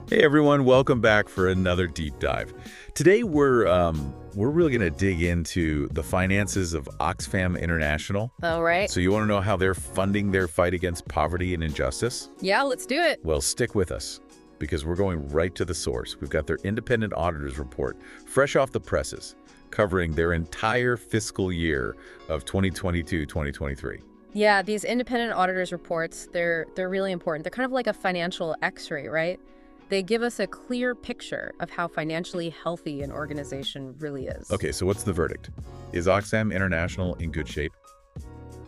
Hey everyone, welcome back for another deep dive. Today we're really going to dig into the finances of Oxfam International. All right. So you want to know how they're funding their fight against poverty and injustice? Yeah, let's do it. Well, stick with us because we're going right to the source. We've got their independent auditors report, fresh off the presses, covering their entire fiscal year of 2022-2023. Yeah, these independent auditors reports, they're really important. They're kind of like a financial x-ray, right? They give us a clear picture of how financially healthy an organization really is. Okay, so what's the verdict? Is Oxfam International in good shape?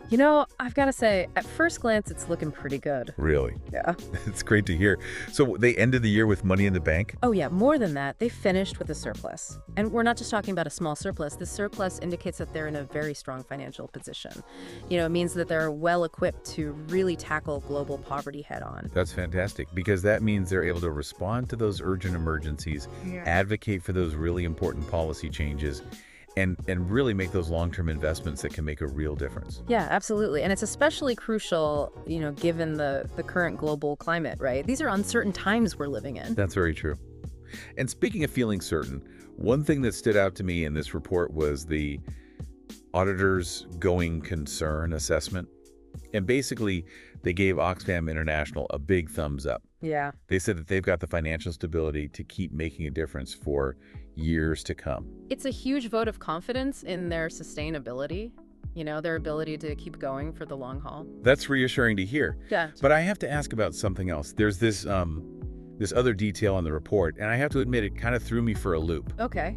You know, I've got to say, at first glance, it's looking pretty good. Really? Yeah. It's great to hear. So they ended the year with money in the bank? Oh yeah, more than that, they finished with a surplus. And we're not just talking about a small surplus. This surplus indicates that they're in a very strong financial position. You know, it means that they're well equipped to really tackle global poverty head on. That's fantastic because that means they're able to respond to those urgent emergencies, advocate for those really important policy changes, and really make those long-term investments that can make a real difference. Yeah, absolutely. And it's especially crucial, you know, given the current global climate, right? These are uncertain times we're living in. That's very true. And speaking of feeling certain, one thing that stood out to me in this report was the auditor's going concern assessment. And basically, they gave Oxfam International a big thumbs up. Yeah. They said that they've got the financial stability to keep making a difference for years to come. It's a huge vote of confidence in their sustainability, you know, their ability to keep going for the long haul. That's reassuring to hear. Yeah. But I have to ask about something else. There's this other detail on the report, and I have to admit it kind of threw me for a loop. Okay.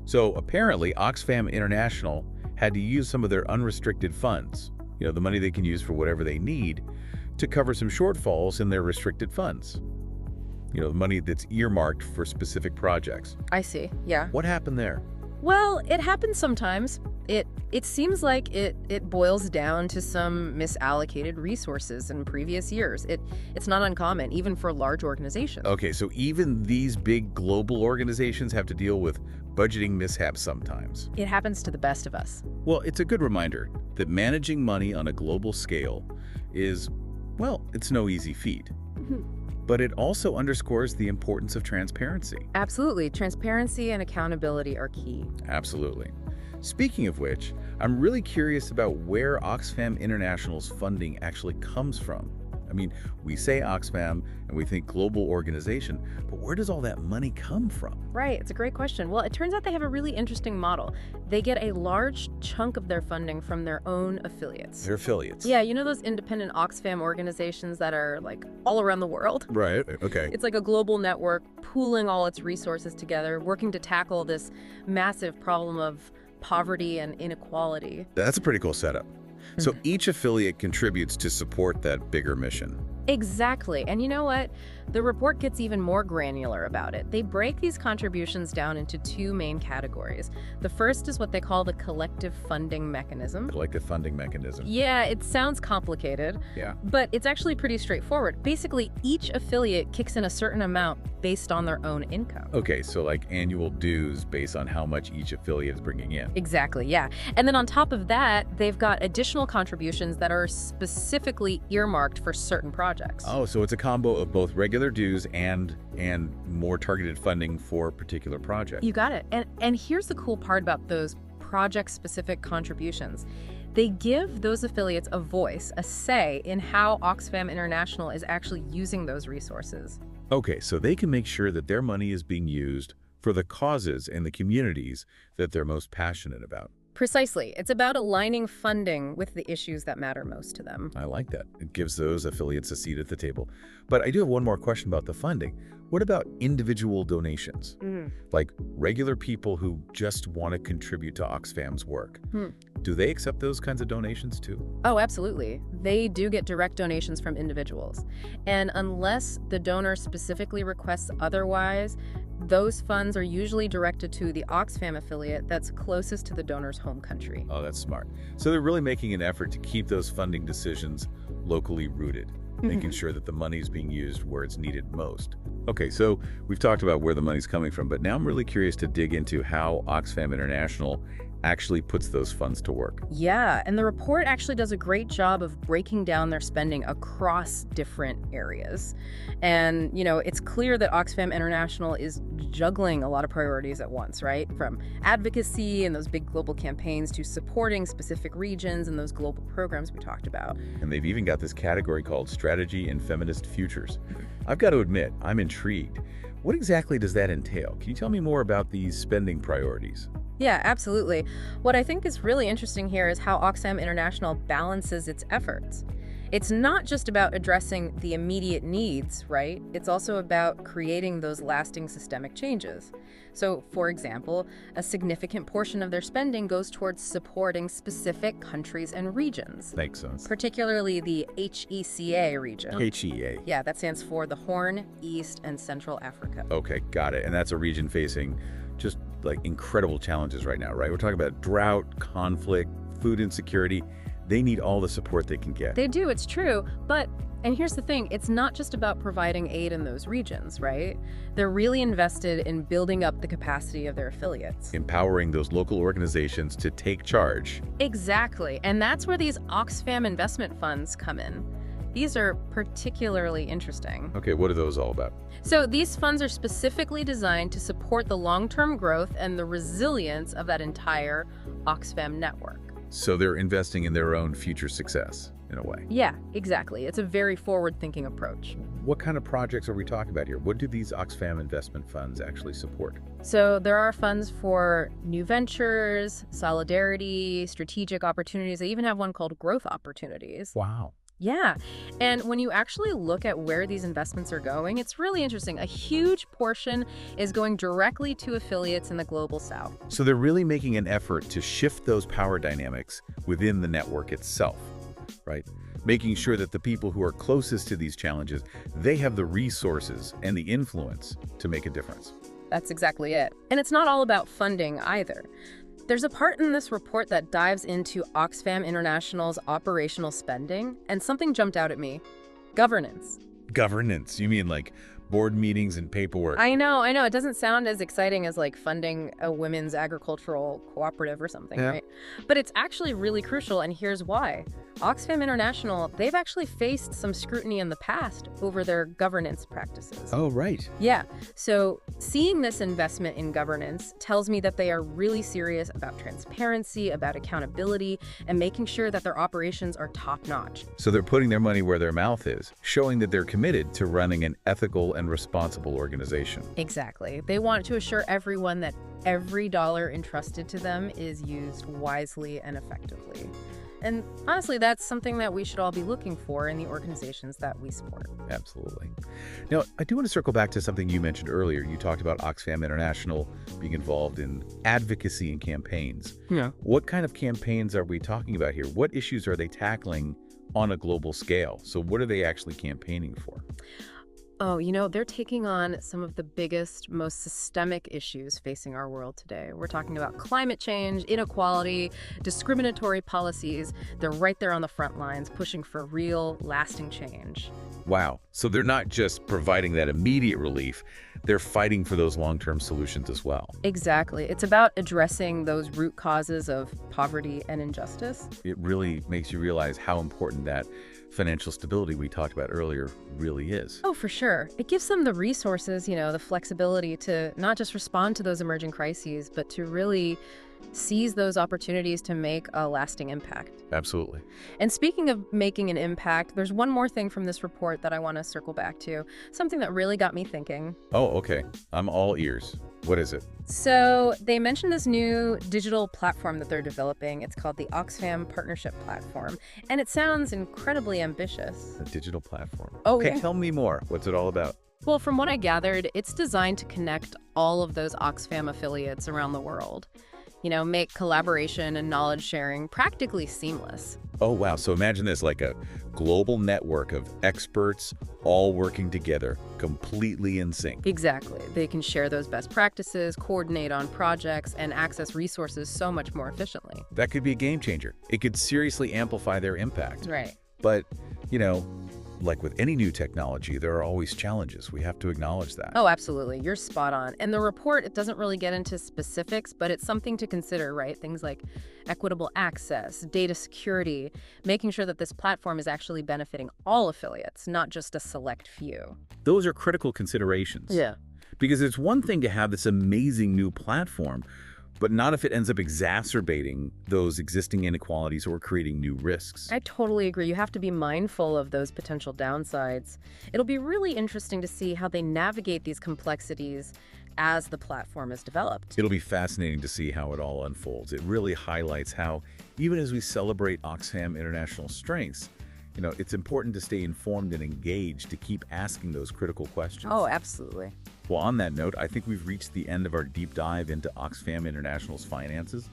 So apparently, Oxfam International had to use some of their unrestricted funds, you know, the money they can use for whatever they need, to cover some shortfalls in their restricted funds. You know, the money that's earmarked for specific projects. I see. Yeah. What happened there? Well, it happens sometimes. It seems like it boils down to some misallocated resources in previous years. It's not uncommon, even for large organizations. Okay, so even these big global organizations have to deal with budgeting mishaps sometimes. It happens to the best of us. Well, it's a good reminder that managing money on a global scale is, well, it's no easy feat. But it also underscores the importance of transparency. Absolutely. Transparency and accountability are key. Absolutely. Speaking of which, I'm really curious about where Oxfam International's funding actually comes from. I mean, we say Oxfam and we think global organization, but where does all that money come from? Right, it's a great question. Well, it turns out they have a really interesting model. They get a large chunk of their funding from their own affiliates. Their affiliates? Yeah, you know those independent Oxfam organizations that are like all around the world? Right, okay. It's like a global network pooling all its resources together, working to tackle this massive problem of poverty and inequality. That's a pretty cool setup. So each affiliate contributes to support that bigger mission. Exactly. And you know what? The report gets even more granular about it. They break these contributions down into two main categories. The first is what they call the collective funding mechanism. Collective funding mechanism. Yeah, it sounds complicated, Yeah. but it's actually pretty straightforward. Basically, each affiliate kicks in a certain amount based on their own income. Okay, so like annual dues based on how much each affiliate is bringing in. Exactly, yeah. And then on top of that, they've got additional contributions that are specifically earmarked for certain projects. Oh, so it's a combo of both regular dues and more targeted funding for a particular project. You got it. And here's the cool part about those project-specific contributions. They give those affiliates a voice, a say in how Oxfam International is actually using those resources. Okay, so they can make sure that their money is being used for the causes and the communities that they're most passionate about. Precisely. It's about aligning funding with the issues that matter most to them. I like that. It gives those affiliates a seat at the table. But I do have one more question about the funding. What about individual donations? Like regular people who just want to contribute to Oxfam's work. Do they accept those kinds of donations too? Oh, absolutely. They do get direct donations from individuals. And unless the donor specifically requests otherwise, those funds are usually directed to the Oxfam affiliate that's closest to the donor's home country. Oh, that's smart. So they're really making an effort to keep those funding decisions locally rooted, making sure that the money is being used where it's needed most. Okay, so we've talked about where the money's coming from, but now I'm really curious to dig into how Oxfam International actually puts those funds to work. Yeah, and the report actually does a great job of breaking down their spending across different areas. And, it's clear that Oxfam International is juggling a lot of priorities at once, right? From advocacy and those big global campaigns to supporting specific regions and those global programs we talked about. And they've even got this category called Strategy in Feminist Futures. I've got to admit, I'm intrigued. What exactly does that entail? Can you tell me more about these spending priorities? Yeah, absolutely. What I think is really interesting here is how Oxfam International balances its efforts. It's not just about addressing the immediate needs, right? It's also about creating those lasting systemic changes. So, for example, a significant portion of their spending goes towards supporting specific countries and regions. Makes sense. Particularly the HECA region. HEA. Yeah, that stands for the Horn, East, and Central Africa. Okay, got it. And that's a region facing just like incredible challenges right now, right? We're talking about drought, conflict, food insecurity. They need all the support they can get. They do, it's true. And here's the thing, it's not just about providing aid in those regions, right? They're really invested in building up the capacity of their affiliates. Empowering those local organizations to take charge. Exactly. And that's where these Oxfam investment funds come in. These are particularly interesting. Okay, what are those all about? So these funds are specifically designed to support the long-term growth and the resilience of that entire Oxfam network. So they're investing in their own future success, in a way. Yeah, exactly. It's a very forward-thinking approach. What kind of projects are we talking about here? What do these Oxfam investment funds actually support? So there are funds for new ventures, solidarity, strategic opportunities. They even have one called growth opportunities. Wow. Yeah. And when you actually look at where these investments are going, it's really interesting. A huge portion is going directly to affiliates in the Global South. So they're really making an effort to shift those power dynamics within the network itself, right? Making sure that the people who are closest to these challenges, they have the resources and the influence to make a difference. That's exactly it. And it's not all about funding either. There's a part in this report that dives into Oxfam International's operational spending, and something jumped out at me. Governance. Governance? You mean like board meetings and paperwork? I know. It doesn't sound as exciting as like funding a women's agricultural cooperative or something, right? But it's actually really crucial, and here's why. Oxfam International, they've actually faced some scrutiny in the past over their governance practices. Oh, right. Yeah. So seeing this investment in governance tells me that they are really serious about transparency, about accountability, and making sure that their operations are top-notch. So they're putting their money where their mouth is, showing that they're committed to running an ethical and responsible organization. Exactly. They want to assure everyone that every dollar entrusted to them is used wisely and effectively. And honestly, that's something that we should all be looking for in the organizations that we support. Absolutely. Now, I do want to circle back to something you mentioned earlier. You talked about Oxfam International being involved in advocacy and campaigns. Yeah. What kind of campaigns are we talking about here? What issues are they tackling on a global scale? So what are they actually campaigning for? Oh, they're taking on some of the biggest, most systemic issues facing our world today. We're talking about climate change, inequality, discriminatory policies. They're right there on the front lines, pushing for real, lasting change. Wow. So they're not just providing that immediate relief, they're fighting for those long-term solutions as well. Exactly. It's about addressing those root causes of poverty and injustice. It really makes you realize how important that financial stability we talked about earlier really is. Oh, for sure. It gives them the resources, the flexibility to not just respond to those emerging crises, but to really seize those opportunities to make a lasting impact. Absolutely. And speaking of making an impact, there's one more thing from this report that I want to circle back to, something that really got me thinking. Oh, okay. I'm all ears. What is it? So they mentioned this new digital platform that they're developing. It's called the Oxfam Partnership Platform, and it sounds incredibly ambitious. A digital platform. Oh, okay, yeah. Tell me more. What's it all about? Well, from what I gathered, it's designed to connect all of those Oxfam affiliates around the world. Make collaboration and knowledge sharing practically seamless. Oh, wow. So imagine this, like a global network of experts all working together, completely in sync. Exactly. They can share those best practices, coordinate on projects, and access resources so much more efficiently. That could be a game changer. It could seriously amplify their impact. Right. But, like with any new technology, there are always challenges. We have to acknowledge that. Oh, absolutely. You're spot on. And the report, it doesn't really get into specifics, but it's something to consider, right? Things like equitable access, data security, making sure that this platform is actually benefiting all affiliates, not just a select few. Those are critical considerations. Yeah. Because it's one thing to have this amazing new platform, but not if it ends up exacerbating those existing inequalities or creating new risks. I totally agree. You have to be mindful of those potential downsides. It'll be really interesting to see how they navigate these complexities as the platform is developed. It'll be fascinating to see how it all unfolds. It really highlights how, even as we celebrate Oxfam International strengths, it's important to stay informed and engaged, to keep asking those critical questions. Oh, absolutely. Well, on that note, I think we've reached the end of our deep dive into Oxfam International's finances.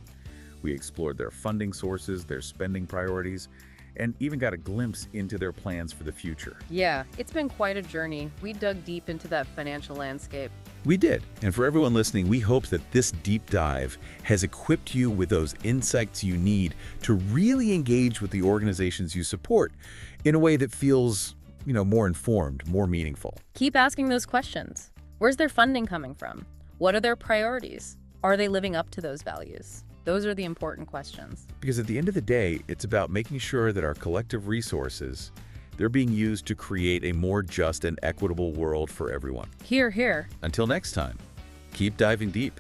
We explored their funding sources, their spending priorities, and even got a glimpse into their plans for the future. Yeah, it's been quite a journey. We dug deep into that financial landscape. We did. And for everyone listening, we hope that this deep dive has equipped you with those insights you need to really engage with the organizations you support in a way that feels, more informed, more meaningful. Keep asking those questions. Where's their funding coming from? What are their priorities? Are they living up to those values? Those are the important questions. Because at the end of the day, it's about making sure that our collective resources, they're being used to create a more just and equitable world for everyone. Hear, hear. Until next time, keep diving deep.